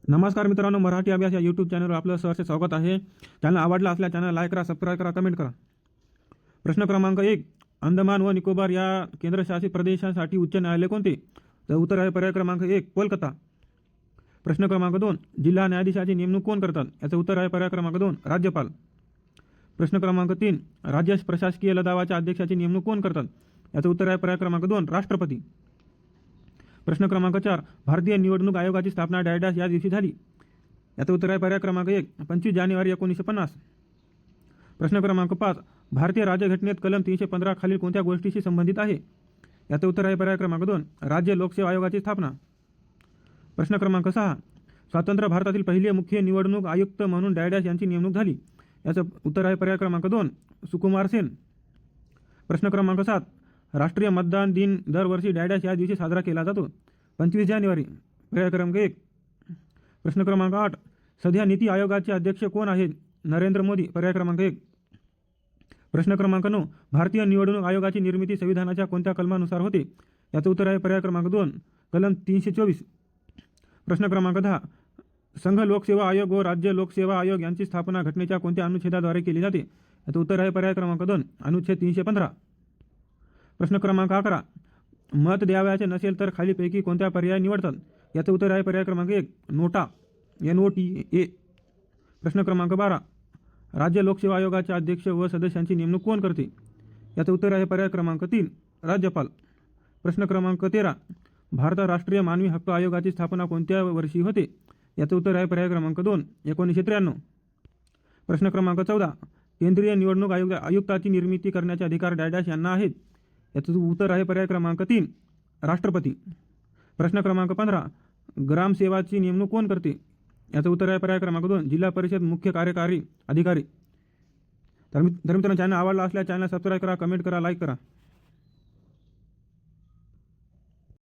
नमस्कार मित्रांनो, मराठी अभ्यास या यूट्यूब चॅनलवर आपलं सहर्ष स्वागत आहे. चॅनल आवडला असल्यास चॅनल लाईक करा, सबस्क्राईब करा, कमेंट करा. प्रश्न क्रमांक 1. अंदमान व निकोबार या केंद्रशासित प्रदेशासाठी उच्च न्यायालय कोणते? तर उत्तर आहे पर्याय क्रमांक 1 कोलकाता. प्रश्न क्रमांक 2. जिल्हा न्यायाधीशाची नेमणूक कोण करतात? याचं उत्तर आहे पर्याय क्रमांक 2 राज्यपाल. प्रश्न क्रमांक 3. राज्य प्रशासकीय लदावाच्या अध्यक्षाची नेमणूक कोण करतात? याचं उत्तर आहे पर्याय क्रमांक 2 राष्ट्रपती. प्रश्न क्रमांक 4. भारतीय निवडणूक आयोगाची स्थापना डॅश या दिवशी झाली? याचं उत्तर आहे पर्याय क्रमांक 1 25 जानेवारी 1950. प्रश्न क्रमांक 5. भारतीय राज्यघटनेत कलम 315 खालील कोणत्या गोष्टीशी संबंधित आहे? याचं उत्तर आहे पर्याय क्रमांक 2 राज्य लोकसेवा आयोगाची स्थापना. प्रश्न क्रमांक 6. स्वतंत्र भारतातील पहिले मुख्य निवडणूक आयुक्त म्हणून डॅश यांची नेमणूक झाली? याचं उत्तर आहे पर्याय क्रमांक 2 सुकुमार सेन. प्रश्न क्रमांक 7. राष्ट्रीय मतदान दिन दरवर्षी डॅश या दिवशी साजरा केला जातो? 25 जानेवारी पर्याय क्रमांक 1. प्रश्न क्रमांक 8. सध्या नीती आयोगाचे अध्यक्ष कोण आहेत? नरेंद्र मोदी पर्याय क्रमांक 1. प्रश्न क्रमांक 9. भारतीय निवडणूक आयोगाची निर्मिती संविधानाच्या कोणत्या कलमानुसार होते? याचं उत्तर आहे पर्याय क्रमांक 2 कलम 324. प्रश्न क्रमांक 10. संघ लोकसेवा आयोग व राज्य लोकसेवा आयोग यांची स्थापना घटनेच्या कोणत्या अनुच्छेदाद्वारे केली जाते? याचं उत्तर आहे पर्याय क्रमांक 2 अनुच्छेद 315. प्रश्न क्रमांक 11. मत द्यावयाचे नसेल तर खालीपैकी कोणत्या पर्याय निवडतात? याचं उत्तर आहे पर्याय क्रमांक 1 नोटा NOTA. प्रश्न क्रमांक 12. राज्य लोकसेवा आयोगाचे अध्यक्ष व सदस्यांची नेमणूक कोण करते? याचं उत्तर आहे पर्याय क्रमांक 3 राज्यपाल. प्रश्न क्रमांक 13. भारत राष्ट्रीय मानवी हक्क आयोगाची स्थापना कोणत्या वर्षी होते? याचं उत्तर आहे पर्याय क्रमांक 2 1993. प्रश्न क्रमांक 14. केंद्रीय निवडणूक आयुक्ताची निर्मिती करण्याचे अधिकार डॅश यांना आहेत? याचं उत्तर आहे पर्याय क्रमांक 3 राष्ट्रपती. प्रश्न क्रमांक 15. ग्रामसेवाची नेमणूक कोण करते? याचं उत्तर आहे पर्याय क्रमांक 2 जिल्हा परिषद मुख्य कार्यकारी अधिकारी. तर मित्रांनो, चॅनल आवडला असल्यास चॅनल सबस्क्राईब करा, कमेंट करा, लाईक करा.